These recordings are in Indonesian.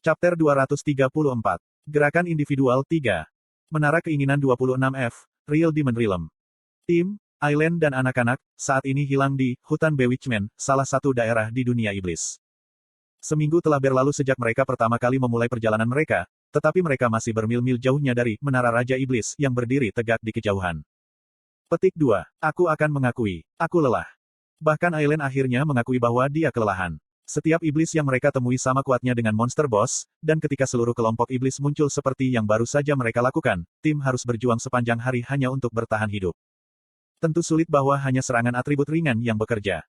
Chapter 234. Gerakan Individual 3. Menara Keinginan 26F, Real Demon Realm. Tim, Aileen dan anak-anak, saat ini hilang di Hutan Bewitchment, salah satu daerah di dunia iblis. Seminggu telah berlalu sejak mereka pertama kali memulai perjalanan mereka, tetapi mereka masih bermil-mil jauhnya dari Menara Raja Iblis yang berdiri tegak di kejauhan. Petik 2. Aku akan mengakui, aku lelah. Bahkan Aileen akhirnya mengakui bahwa dia kelelahan. Setiap iblis yang mereka temui sama kuatnya dengan monster boss, dan ketika seluruh kelompok iblis muncul seperti yang baru saja mereka lakukan, tim harus berjuang sepanjang hari hanya untuk bertahan hidup. Tentu sulit bahwa hanya serangan atribut ringan yang bekerja.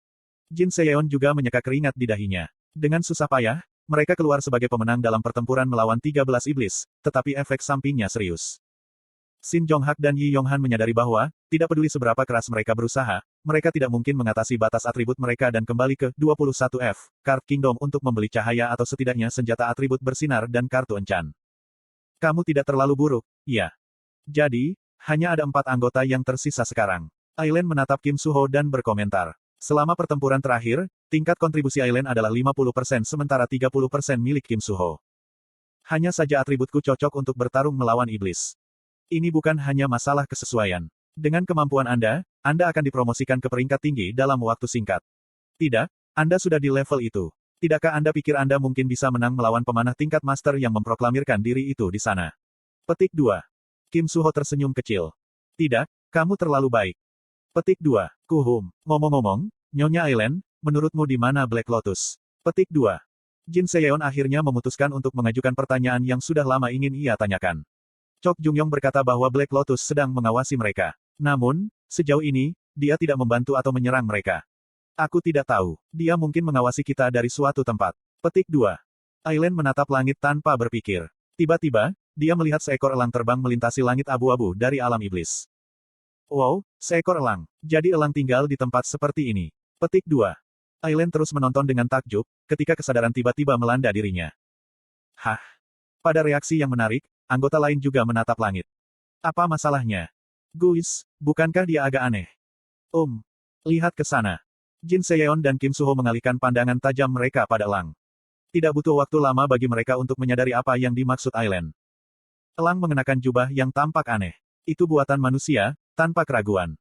Jin Seyeon juga menyeka keringat di dahinya. Dengan susah payah, mereka keluar sebagai pemenang dalam pertempuran melawan 13 iblis, tetapi efek sampingnya serius. Shin Jong-hak dan Yi Yong-han menyadari bahwa, tidak peduli seberapa keras mereka berusaha, mereka tidak mungkin mengatasi batas atribut mereka dan kembali ke 21F, Card Kingdom untuk membeli cahaya atau setidaknya senjata atribut bersinar dan kartu encan. Kamu tidak terlalu buruk, iya. Jadi, hanya ada 4 anggota yang tersisa sekarang. Aileen menatap Kim Suho dan berkomentar. Selama pertempuran terakhir, tingkat kontribusi Aileen adalah 50% sementara 30% milik Kim Suho. Hanya saja atributku cocok untuk bertarung melawan iblis. Ini bukan hanya masalah kesesuaian. Dengan kemampuan Anda akan dipromosikan ke peringkat tinggi dalam waktu singkat. Tidak, Anda sudah di level itu. Tidakkah Anda pikir Anda mungkin bisa menang melawan pemanah tingkat master yang memproklamirkan diri itu di sana? Petik 2. Kim Suho tersenyum kecil. Tidak, kamu terlalu baik. Petik 2. Kuhum. Ngomong-ngomong, Nyonya Aileen, menurutmu di mana Black Lotus? Petik 2. Jin Seyeon akhirnya memutuskan untuk mengajukan pertanyaan yang sudah lama ingin ia tanyakan. Chok Jungyong berkata bahwa Black Lotus sedang mengawasi mereka. Namun, sejauh ini, dia tidak membantu atau menyerang mereka. Aku tidak tahu. Dia mungkin mengawasi kita dari suatu tempat. Petik 2. Aileen menatap langit tanpa berpikir. Tiba-tiba, dia melihat seekor elang terbang melintasi langit abu-abu dari alam iblis. Wow, seekor elang. Jadi elang tinggal di tempat seperti ini. Petik 2. Aileen terus menonton dengan takjub, ketika kesadaran tiba-tiba melanda dirinya. Hah? Pada reaksi yang menarik, anggota lain juga menatap langit. Apa masalahnya? Guys, bukankah dia agak aneh? Lihat ke sana. Jin Seyeon dan Kim Suho mengalihkan pandangan tajam mereka pada elang. Tidak butuh waktu lama bagi mereka untuk menyadari apa yang dimaksud Aileen. Elang mengenakan jubah yang tampak aneh. Itu buatan manusia, tanpa keraguan.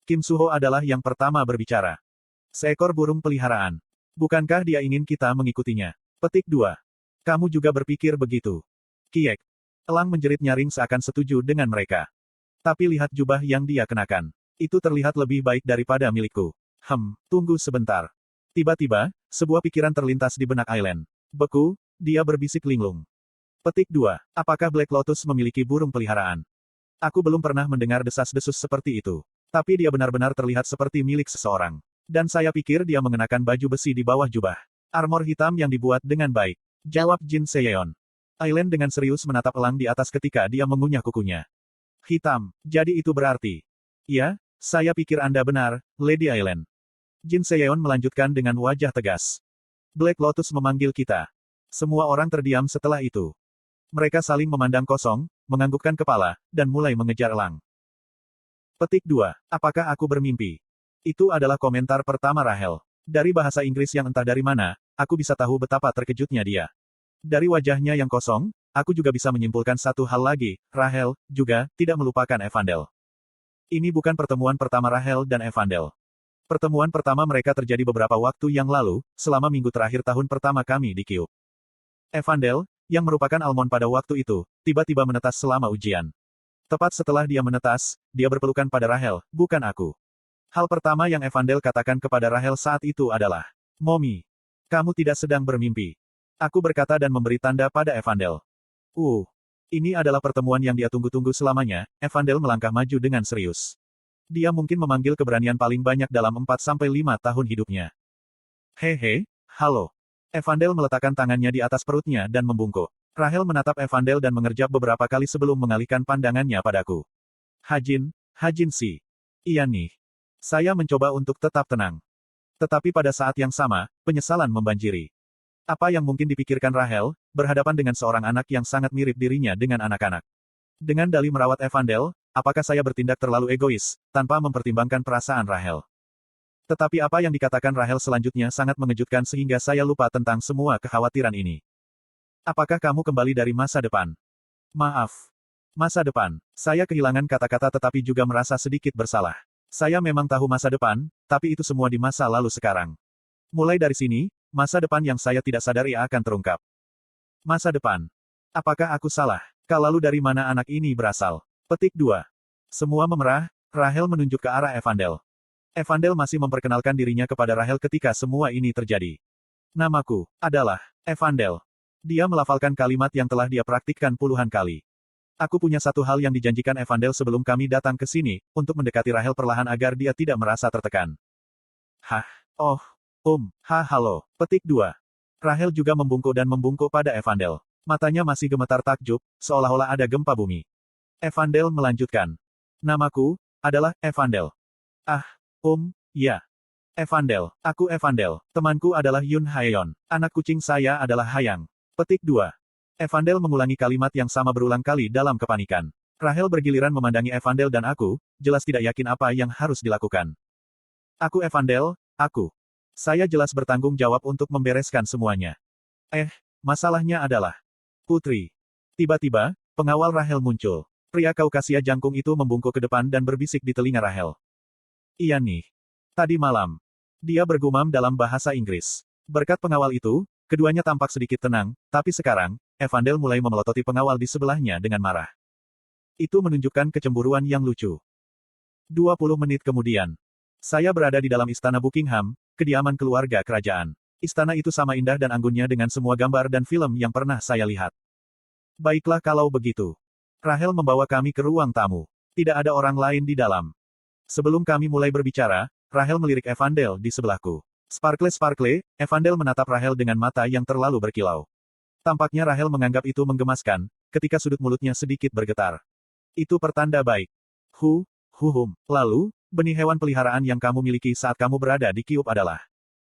Kim Suho adalah yang pertama berbicara. Seekor burung peliharaan. Bukankah dia ingin kita mengikutinya? Petik 2. Kamu juga berpikir begitu. Kiek. Elang menjerit nyaring seakan setuju dengan mereka. Tapi lihat jubah yang dia kenakan. Itu terlihat lebih baik daripada milikku. Tunggu sebentar. Tiba-tiba, sebuah pikiran terlintas di benak Aileen. Beku, dia berbisik linglung. Petik 2. Apakah Black Lotus memiliki burung peliharaan? Aku belum pernah mendengar desas-desus seperti itu. Tapi dia benar-benar terlihat seperti milik seseorang. Dan saya pikir dia mengenakan baju besi di bawah jubah. Armor hitam yang dibuat dengan baik. Jawab Jin Seyeon. Aileen dengan serius menatap elang di atas ketika dia mengunyah kukunya. Hitam, jadi itu berarti. Ya, saya pikir Anda benar, Lady Aileen. Jin Seyeon melanjutkan dengan wajah tegas. Black Lotus memanggil kita. Semua orang terdiam setelah itu. Mereka saling memandang kosong, menganggukkan kepala, dan mulai mengejar elang. Petik 2. Apakah aku bermimpi? Itu adalah komentar pertama Rahel. Dari bahasa Inggris yang entah dari mana, aku bisa tahu betapa terkejutnya dia. Dari wajahnya yang kosong, aku juga bisa menyimpulkan satu hal lagi, Rahel, juga, tidak melupakan Evandel. Ini bukan pertemuan pertama Rahel dan Evandel. Pertemuan pertama mereka terjadi beberapa waktu yang lalu, selama minggu terakhir tahun pertama kami di Cube. Evandel, yang merupakan Almond pada waktu itu, tiba-tiba menetas selama ujian. Tepat setelah dia menetas, dia berpelukan pada Rahel, bukan aku. Hal pertama yang Evandel katakan kepada Rahel saat itu adalah, Mommy, kamu tidak sedang bermimpi. Aku berkata dan memberi tanda pada Evandel. Ini adalah pertemuan yang dia tunggu-tunggu selamanya, Evandel melangkah maju dengan serius. Dia mungkin memanggil keberanian paling banyak dalam 4-5 tahun hidupnya. Hehe, halo. Evandel meletakkan tangannya di atas perutnya dan membungkuk. Rahel menatap Evandel dan mengerjap beberapa kali sebelum mengalihkan pandangannya padaku. Hajin Si. Iya nih. Saya mencoba untuk tetap tenang. Tetapi pada saat yang sama, penyesalan membanjiri. Apa yang mungkin dipikirkan Rahel, berhadapan dengan seorang anak yang sangat mirip dirinya dengan anak-anak. Dengan dalih merawat Evandel, apakah saya bertindak terlalu egois, tanpa mempertimbangkan perasaan Rahel? Tetapi apa yang dikatakan Rahel selanjutnya sangat mengejutkan sehingga saya lupa tentang semua kekhawatiran ini. Apakah kamu kembali dari masa depan? Maaf. Masa depan. Saya kehilangan kata-kata tetapi juga merasa sedikit bersalah. Saya memang tahu masa depan, tapi itu semua di masa lalu sekarang. Mulai dari sini, masa depan yang saya tidak sadari akan terungkap. Masa depan. Apakah aku salah? Lalu dari mana anak ini berasal? Petik 2. Semua memerah, Rahel menunjuk ke arah Evandel. Evandel masih memperkenalkan dirinya kepada Rahel ketika semua ini terjadi. Namaku adalah Evandel. Dia melafalkan kalimat yang telah dia praktikkan puluhan kali. Aku punya satu hal yang dijanjikan Evandel sebelum kami datang ke sini, untuk mendekati Rahel perlahan agar dia tidak merasa tertekan. Hah? Oh. Halo. Petik 2. Rahel juga membungkuk dan membungkuk pada Evandel. Matanya masih gemetar takjub, seolah-olah ada gempa bumi. Evandel melanjutkan. Namaku adalah Evandel. Ya. Evandel. Aku Evandel. Temanku adalah Yun Haeyeon. Anak kucing saya adalah Hayang. Petik 2. Evandel mengulangi kalimat yang sama berulang kali dalam kepanikan. Rahel bergiliran memandangi Evandel dan aku, jelas tidak yakin apa yang harus dilakukan. Aku Evandel, aku. Saya jelas bertanggung jawab untuk membereskan semuanya. Masalahnya adalah Putri. Tiba-tiba, pengawal Rahel muncul. Pria Kaukasia jangkung itu membungkuk ke depan dan berbisik di telinga Rahel. Iya nih. Tadi malam. Dia bergumam dalam bahasa Inggris. Berkat pengawal itu, keduanya tampak sedikit tenang, tapi sekarang, Evandel mulai memelototi pengawal di sebelahnya dengan marah. Itu menunjukkan kecemburuan yang lucu. 20 menit kemudian. Saya berada di dalam istana Buckingham, kediaman keluarga kerajaan. Istana itu sama indah dan anggunnya dengan semua gambar dan film yang pernah saya lihat. Baiklah kalau begitu. Rahel membawa kami ke ruang tamu. Tidak ada orang lain di dalam. Sebelum kami mulai berbicara, Rahel melirik Evandel di sebelahku. Sparkle, Evandel menatap Rahel dengan mata yang terlalu berkilau. Tampaknya Rahel menganggap itu menggemaskan, ketika sudut mulutnya sedikit bergetar. Itu pertanda baik. Lalu, benih hewan peliharaan yang kamu miliki saat kamu berada di Kyuup adalah.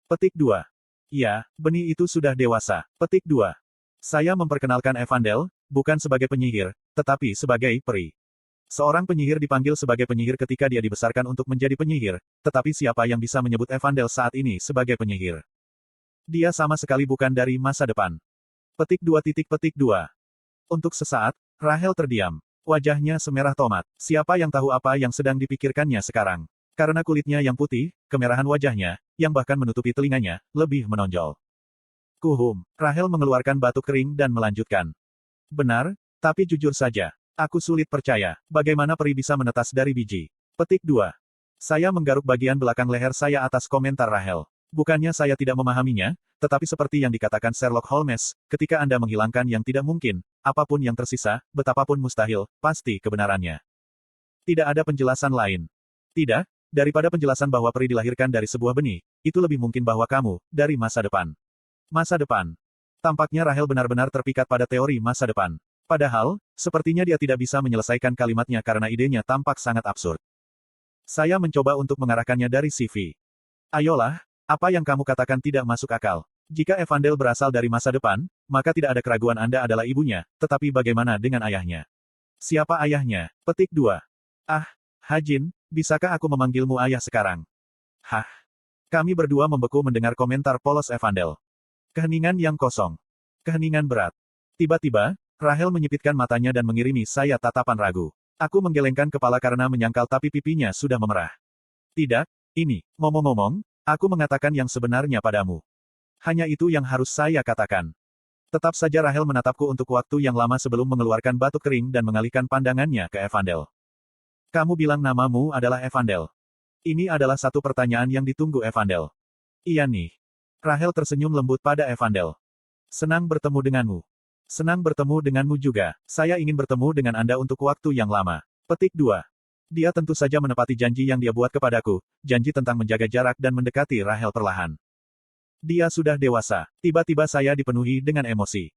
Petik 2. Ya, benih itu sudah dewasa. Petik 2. Saya memperkenalkan Evandel, bukan sebagai penyihir, tetapi sebagai peri. Seorang penyihir dipanggil sebagai penyihir ketika dia dibesarkan untuk menjadi penyihir, tetapi siapa yang bisa menyebut Evandel saat ini sebagai penyihir? Dia sama sekali bukan dari masa depan. Petik 2. Untuk sesaat, Rahel terdiam. Wajahnya semerah tomat. Siapa yang tahu apa yang sedang dipikirkannya sekarang? Karena kulitnya yang putih, kemerahan wajahnya, yang bahkan menutupi telinganya, lebih menonjol. Rahel mengeluarkan batuk kering dan melanjutkan. Benar, tapi jujur saja. Aku sulit percaya, bagaimana peri bisa menetas dari biji. Petik 2. Saya menggaruk bagian belakang leher saya atas komentar Rahel. Bukannya saya tidak memahaminya, tetapi seperti yang dikatakan Sherlock Holmes, ketika Anda menghilangkan yang tidak mungkin, apapun yang tersisa, betapapun mustahil, pasti kebenarannya. Tidak ada penjelasan lain. Tidak, daripada penjelasan bahwa peri dilahirkan dari sebuah benih, itu lebih mungkin bahwa kamu, dari masa depan. Masa depan. Tampaknya Rahel benar-benar terpikat pada teori masa depan. Padahal, sepertinya dia tidak bisa menyelesaikan kalimatnya karena idenya tampak sangat absurd. Saya mencoba untuk mengarahkannya dari CV. Ayolah, apa yang kamu katakan tidak masuk akal. Jika Evandel berasal dari masa depan, maka tidak ada keraguan Anda adalah ibunya, tetapi bagaimana dengan ayahnya? Siapa ayahnya? Petik 2. Hajin, bisakah aku memanggilmu ayah sekarang? Kami berdua membeku mendengar komentar polos Evandel. Keheningan yang kosong. Keheningan berat. Tiba-tiba, Rahel menyipitkan matanya dan mengirimi saya tatapan ragu. Aku menggelengkan kepala karena menyangkal tapi pipinya sudah memerah. Tidak, ini, ngomong-ngomong, aku mengatakan yang sebenarnya padamu. Hanya itu yang harus saya katakan. Tetap saja Rahel menatapku untuk waktu yang lama sebelum mengeluarkan batuk kering dan mengalihkan pandangannya ke Evandel. Kamu bilang namamu adalah Evandel. Ini adalah satu pertanyaan yang ditunggu Evandel. Iya nih. Rahel tersenyum lembut pada Evandel. Senang bertemu denganmu. Senang bertemu denganmu juga. Saya ingin bertemu dengan Anda untuk waktu yang lama. Petik 2. Dia tentu saja menepati janji yang dia buat kepadaku, janji tentang menjaga jarak dan mendekati Rahel perlahan. Dia sudah dewasa. Tiba-tiba saya dipenuhi dengan emosi.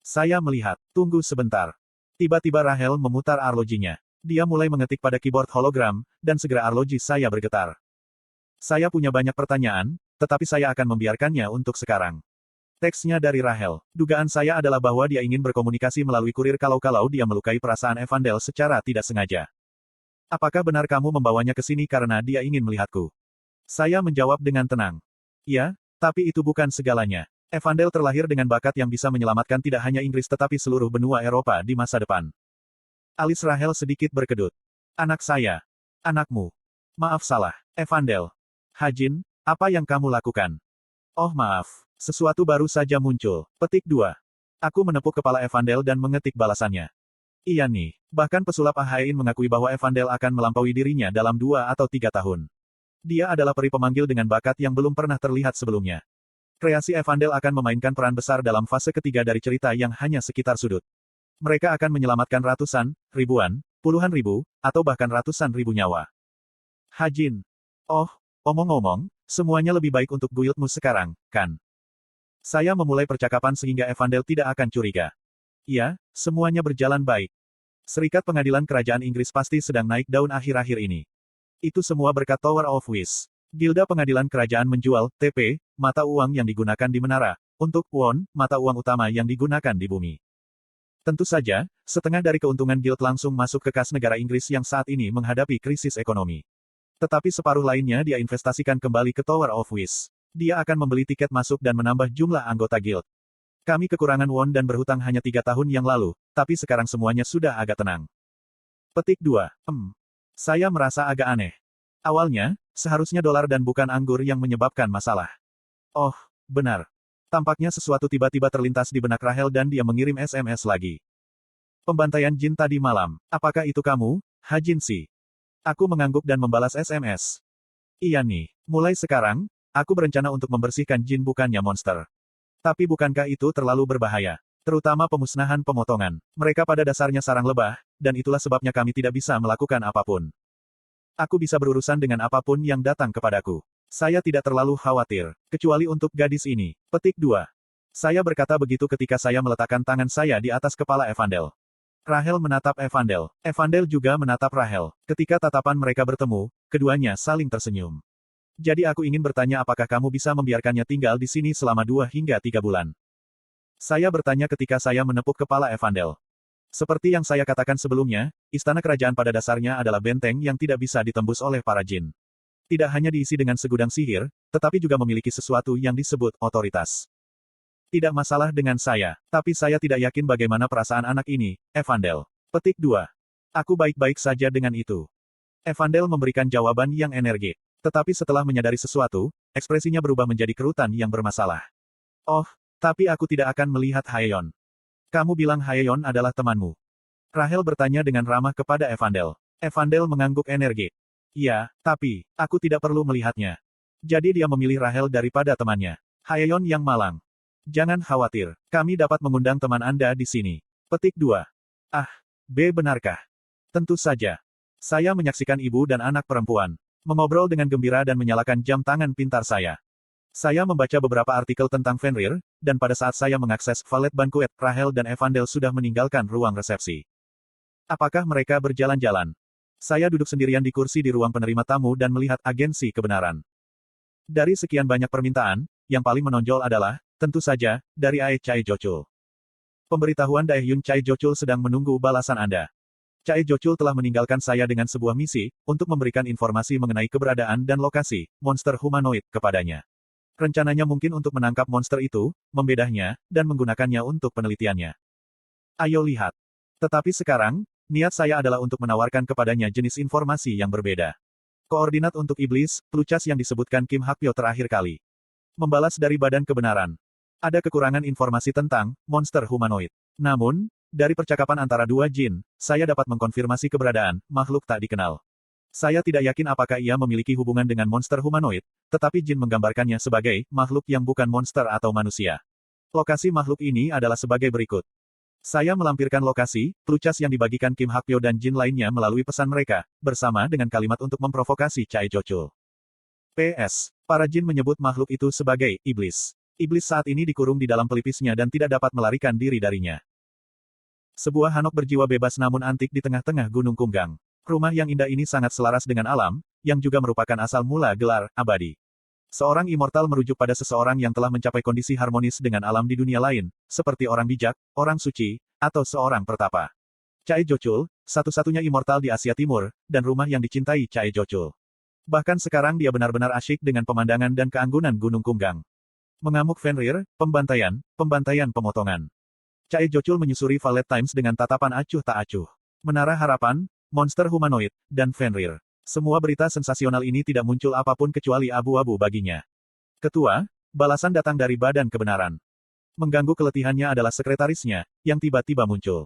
Saya melihat. Tunggu sebentar. Tiba-tiba Rahel memutar arlojinya. Dia mulai mengetik pada keyboard hologram, dan segera arloji saya bergetar. Saya punya banyak pertanyaan, tetapi saya akan membiarkannya untuk sekarang. Teksnya dari Rahel. Dugaan saya adalah bahwa dia ingin berkomunikasi melalui kurir kalau-kalau dia melukai perasaan Evandel secara tidak sengaja. Apakah benar kamu membawanya ke sini karena dia ingin melihatku? Saya menjawab dengan tenang. Ya, tapi itu bukan segalanya. Evandel terlahir dengan bakat yang bisa menyelamatkan tidak hanya Inggris tetapi seluruh benua Eropa di masa depan. Alis Rahel sedikit berkedut. Anak saya. Anakmu. Maaf salah, Evandel. Hajin, apa yang kamu lakukan? Oh maaf, sesuatu baru saja muncul. Petik 2. Aku menepuk kepala Evandel dan mengetik balasannya. Iya nih, bahkan pesulap Ahain mengakui bahwa Evandel akan melampaui dirinya dalam 2 atau 3 tahun. Dia adalah peri pemanggil dengan bakat yang belum pernah terlihat sebelumnya. Kreasi Evandel akan memainkan peran besar dalam fase ketiga dari cerita yang hanya sekitar sudut. Mereka akan menyelamatkan ratusan, ribuan, puluhan ribu, atau bahkan ratusan ribu nyawa. Hajin. Oh, omong-omong, semuanya lebih baik untuk guildmu sekarang, kan? Saya memulai percakapan sehingga Evandel tidak akan curiga. Iya, semuanya berjalan baik. Serikat Pengadilan Kerajaan Inggris pasti sedang naik daun akhir-akhir ini. Itu semua berkat Tower of Wish. Gilda Pengadilan Kerajaan menjual, TP, mata uang yang digunakan di menara, untuk won, mata uang utama yang digunakan di bumi. Tentu saja, setengah dari keuntungan Guild langsung masuk ke kas negara Inggris yang saat ini menghadapi krisis ekonomi. Tetapi separuh lainnya dia investasikan kembali ke Tower of Wish. Dia akan membeli tiket masuk dan menambah jumlah anggota Guild. Kami kekurangan won dan berhutang hanya 3 tahun yang lalu, tapi sekarang semuanya sudah agak tenang. Petik 2. Saya merasa agak aneh. Awalnya, seharusnya dolar dan bukan anggur yang menyebabkan masalah. Oh, benar. Tampaknya sesuatu tiba-tiba terlintas di benak Rahel dan dia mengirim SMS lagi. Pembantaian Jin tadi malam. Apakah itu kamu, Hajin Si? Aku mengangguk dan membalas SMS. Iya nih, mulai sekarang, aku berencana untuk membersihkan Jin bukannya monster. Tapi bukankah itu terlalu berbahaya? Terutama pemusnahan pemotongan. Mereka pada dasarnya sarang lebah, dan itulah sebabnya kami tidak bisa melakukan apapun. Aku bisa berurusan dengan apapun yang datang kepadaku. Saya tidak terlalu khawatir, kecuali untuk gadis ini. Petik 2. Saya berkata begitu ketika saya meletakkan tangan saya di atas kepala Evandel. Rahel menatap Evandel. Evandel juga menatap Rahel. Ketika tatapan mereka bertemu, keduanya saling tersenyum. Jadi aku ingin bertanya apakah kamu bisa membiarkannya tinggal di sini selama 2 hingga 3 bulan. Saya bertanya ketika saya menepuk kepala Evandel. Seperti yang saya katakan sebelumnya, istana kerajaan pada dasarnya adalah benteng yang tidak bisa ditembus oleh para jin. Tidak hanya diisi dengan segudang sihir, tetapi juga memiliki sesuatu yang disebut otoritas. Tidak masalah dengan saya, tapi saya tidak yakin bagaimana perasaan anak ini, Evandel. Petik 2. Aku baik-baik saja dengan itu. Evandel memberikan jawaban yang energik. Tetapi setelah menyadari sesuatu, ekspresinya berubah menjadi kerutan yang bermasalah. Oh, tapi aku tidak akan melihat Haeyeon. Kamu bilang Haeyeon adalah temanmu. Rahel bertanya dengan ramah kepada Evandel. Evandel mengangguk energik. Iya, tapi, aku tidak perlu melihatnya. Jadi dia memilih Rahel daripada temannya. Haeyeon yang malang. Jangan khawatir, kami dapat mengundang teman Anda di sini. Petik 2. Ah, B benarkah? Tentu saja. Saya menyaksikan ibu dan anak perempuan mengobrol dengan gembira dan menyalakan jam tangan pintar saya. Saya membaca beberapa artikel tentang Fenrir, dan pada saat saya mengakses Valet Banquet, Rahel dan Evandel sudah meninggalkan ruang resepsi. Apakah mereka berjalan-jalan? Saya duduk sendirian di kursi di ruang penerima tamu dan melihat agensi kebenaran. Dari sekian banyak permintaan, yang paling menonjol adalah, tentu saja, dari Ae Chae Jochul. Pemberitahuan Daehyun Chae Jochul sedang menunggu balasan Anda. Chae Jochul telah meninggalkan saya dengan sebuah misi, untuk memberikan informasi mengenai keberadaan dan lokasi monster humanoid kepadanya. Rencananya mungkin untuk menangkap monster itu, membedahnya, dan menggunakannya untuk penelitiannya. Ayo lihat. Tetapi sekarang, niat saya adalah untuk menawarkan kepadanya jenis informasi yang berbeda. Koordinat untuk iblis, Pluchas yang disebutkan Kim Hakpyo terakhir kali. Membalas dari Badan Kebenaran. Ada kekurangan informasi tentang monster humanoid. Namun, dari percakapan antara dua jin, saya dapat mengkonfirmasi keberadaan makhluk tak dikenal. Saya tidak yakin apakah ia memiliki hubungan dengan monster humanoid, tetapi jin menggambarkannya sebagai makhluk yang bukan monster atau manusia. Lokasi makhluk ini adalah sebagai berikut. Saya melampirkan lokasi, Pluchas yang dibagikan Kim Hakpyo dan jin lainnya melalui pesan mereka, bersama dengan kalimat untuk memprovokasi Chae Jochul. PS. Para jin menyebut makhluk itu sebagai iblis. Iblis saat ini dikurung di dalam pelipisnya dan tidak dapat melarikan diri darinya. Sebuah hanok berjiwa bebas namun antik di tengah-tengah Gunung Kunggang. Rumah yang indah ini sangat selaras dengan alam, yang juga merupakan asal mula gelar abadi. Seorang immortal merujuk pada seseorang yang telah mencapai kondisi harmonis dengan alam di dunia lain, seperti orang bijak, orang suci, atau seorang pertapa. Chae Jochul, satu-satunya immortal di Asia Timur, dan rumah yang dicintai Chae Jochul. Bahkan sekarang dia benar-benar asyik dengan pemandangan dan keanggunan Gunung Kunggang. Mengamuk Fenrir, pembantaian, pemotongan. Chae Jochul menyusuri Valet Times dengan tatapan acuh tak acuh. Menara Harapan, monster humanoid, dan Fenrir. Semua berita sensasional ini tidak muncul apapun kecuali abu-abu baginya. Ketua, balasan datang dari Badan Kebenaran. Mengganggu keletihannya adalah sekretarisnya, yang tiba-tiba muncul.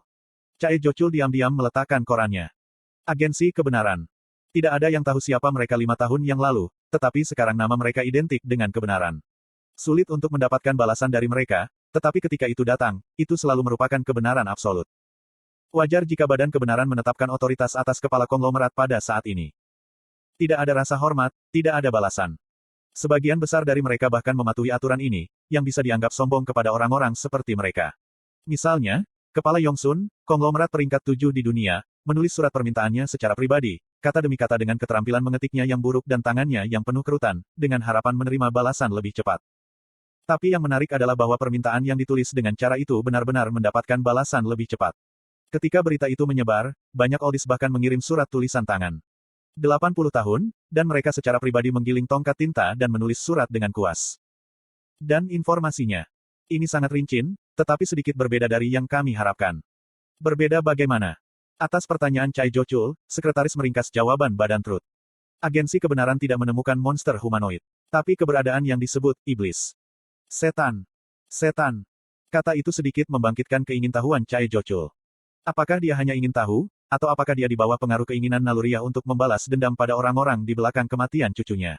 Chae Jochul diam-diam meletakkan korannya. Agensi Kebenaran. Tidak ada yang tahu siapa mereka 5 tahun yang lalu, tetapi sekarang nama mereka identik dengan kebenaran. Sulit untuk mendapatkan balasan dari mereka, tetapi ketika itu datang, itu selalu merupakan kebenaran absolut. Wajar jika Badan Kebenaran menetapkan otoritas atas kepala konglomerat pada saat ini. Tidak ada rasa hormat, tidak ada balasan. Sebagian besar dari mereka bahkan mematuhi aturan ini, yang bisa dianggap sombong kepada orang-orang seperti mereka. Misalnya, Kepala Yongsun, konglomerat peringkat 7 di dunia, menulis surat permintaannya secara pribadi, kata demi kata dengan keterampilan mengetiknya yang buruk dan tangannya yang penuh kerutan, dengan harapan menerima balasan lebih cepat. Tapi yang menarik adalah bahwa permintaan yang ditulis dengan cara itu benar-benar mendapatkan balasan lebih cepat. Ketika berita itu menyebar, banyak oldies bahkan mengirim surat tulisan tangan. 80 tahun, dan mereka secara pribadi menggiling tongkat tinta dan menulis surat dengan kuas. Dan informasinya. Ini sangat rincin, tetapi sedikit berbeda dari yang kami harapkan. Berbeda bagaimana? Atas pertanyaan Chae Jochul, sekretaris meringkas jawaban Badan Truth. Agensi Kebenaran tidak menemukan monster humanoid. Tapi keberadaan yang disebut iblis. Setan. Setan. Kata itu sedikit membangkitkan keingintahuan Chae Jochul. Apakah dia hanya ingin tahu, atau apakah dia di bawah pengaruh keinginan naluriah untuk membalas dendam pada orang-orang di belakang kematian cucunya?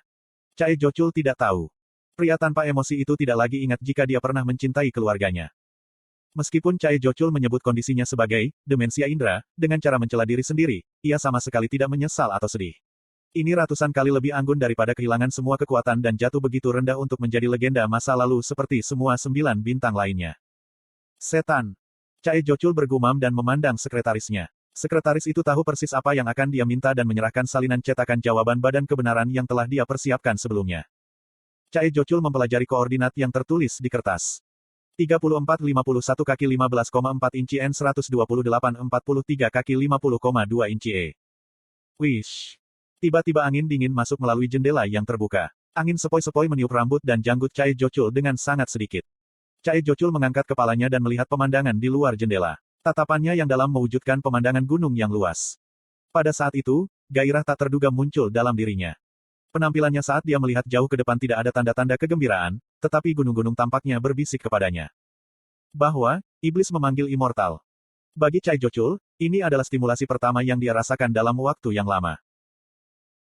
Chae Jochul tidak tahu. Pria tanpa emosi itu tidak lagi ingat jika dia pernah mencintai keluarganya. Meskipun Chae Jochul menyebut kondisinya sebagai demensia indera, dengan cara mencela diri sendiri, ia sama sekali tidak menyesal atau sedih. Ini ratusan kali lebih anggun daripada kehilangan semua kekuatan dan jatuh begitu rendah untuk menjadi legenda masa lalu seperti semua 9 bintang lainnya. Setan. Chae Jochul bergumam dan memandang sekretarisnya. Sekretaris itu tahu persis apa yang akan dia minta dan menyerahkan salinan cetakan jawaban Badan Kebenaran yang telah dia persiapkan sebelumnya. Chae Jochul mempelajari koordinat yang tertulis di kertas. 3451 kaki 15,4 inci N 128 43 kaki 50,2 inci E. Wish. Tiba-tiba angin dingin masuk melalui jendela yang terbuka. Angin sepoi-sepoi meniup rambut dan janggut Chae Jochul dengan sangat sedikit. Chae Jochul mengangkat kepalanya dan melihat pemandangan di luar jendela. Tatapannya yang dalam mewujudkan pemandangan gunung yang luas. Pada saat itu, gairah tak terduga muncul dalam dirinya. Penampilannya saat dia melihat jauh ke depan tidak ada tanda-tanda kegembiraan, tetapi gunung-gunung tampaknya berbisik kepadanya. Bahwa, iblis memanggil immortal. Bagi Chae Jochul, ini adalah stimulasi pertama yang dia rasakan dalam waktu yang lama.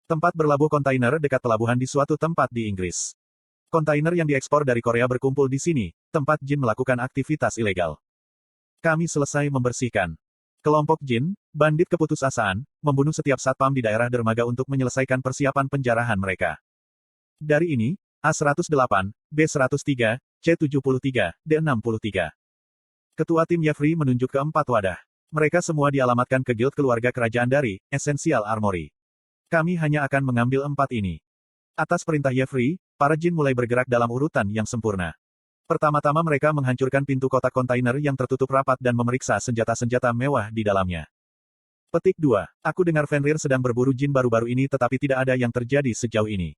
Tempat berlabuh kontainer dekat pelabuhan di suatu tempat di Inggris. Kontainer yang diekspor dari Korea berkumpul di sini, tempat Jin melakukan aktivitas ilegal. Kami selesai membersihkan. Kelompok Jin, bandit keputusasaan, membunuh setiap satpam di daerah dermaga untuk menyelesaikan persiapan penjarahan mereka. Dari ini, A108, B103, C73, D63. Ketua tim Yefri menunjuk ke 4 wadah. Mereka semua dialamatkan ke guild keluarga kerajaan dari Essential Armory. Kami hanya akan mengambil 4 ini. Atas perintah Yefri, para Jin mulai bergerak dalam urutan yang sempurna. Pertama-tama mereka menghancurkan pintu kotak kontainer yang tertutup rapat dan memeriksa senjata-senjata mewah di dalamnya. Petik 2. Aku dengar Fenrir sedang berburu Jin baru-baru ini tetapi tidak ada yang terjadi sejauh ini.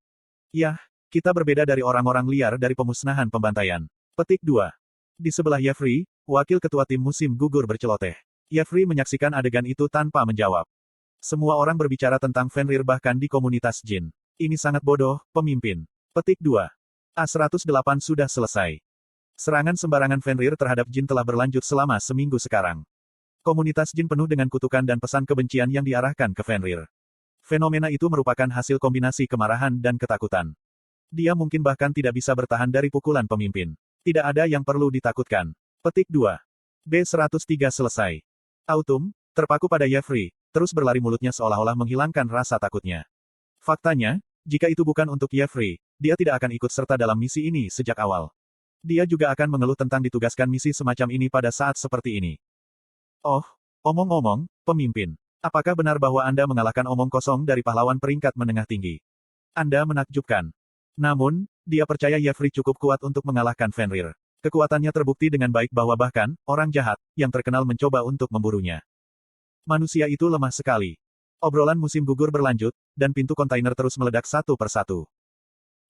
Yah, kita berbeda dari orang-orang liar dari pemusnahan pembantaian. Petik 2. Di sebelah Yefri, wakil ketua tim musim gugur berceloteh. Yefri menyaksikan adegan itu tanpa menjawab. Semua orang berbicara tentang Fenrir bahkan di komunitas Jin. Ini sangat bodoh, pemimpin. Petik 2. A108 sudah selesai. Serangan sembarangan Fenrir terhadap Jin telah berlanjut selama seminggu sekarang. Komunitas Jin penuh dengan kutukan dan pesan kebencian yang diarahkan ke Fenrir. Fenomena itu merupakan hasil kombinasi kemarahan dan ketakutan. Dia mungkin bahkan tidak bisa bertahan dari pukulan pemimpin. Tidak ada yang perlu ditakutkan. Petik 2. B103 selesai. Autumn, terpaku pada Yefri, terus berlari mulutnya seolah-olah menghilangkan rasa takutnya. Faktanya, jika itu bukan untuk Yefri, dia tidak akan ikut serta dalam misi ini sejak awal. Dia juga akan mengeluh tentang ditugaskan misi semacam ini pada saat seperti ini. Oh, omong-omong, pemimpin. Apakah benar bahwa Anda mengalahkan omong kosong dari pahlawan peringkat menengah tinggi? Anda menakjubkan. Namun, dia percaya Yefri cukup kuat untuk mengalahkan Fenrir. Kekuatannya terbukti dengan baik bahwa bahkan, orang jahat, yang terkenal mencoba untuk memburunya. Manusia itu lemah sekali. Obrolan musim gugur berlanjut, dan pintu kontainer terus meledak satu persatu.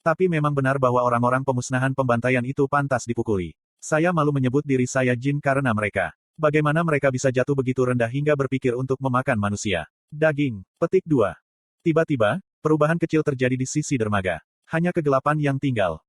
Tapi memang benar bahwa orang-orang pemusnahan pembantaian itu pantas dipukuli. Saya malu menyebut diri saya jin karena mereka. Bagaimana mereka bisa jatuh begitu rendah hingga berpikir untuk memakan manusia? Daging. Petik 2. Tiba-tiba, perubahan kecil terjadi di sisi dermaga. Hanya kegelapan yang tinggal.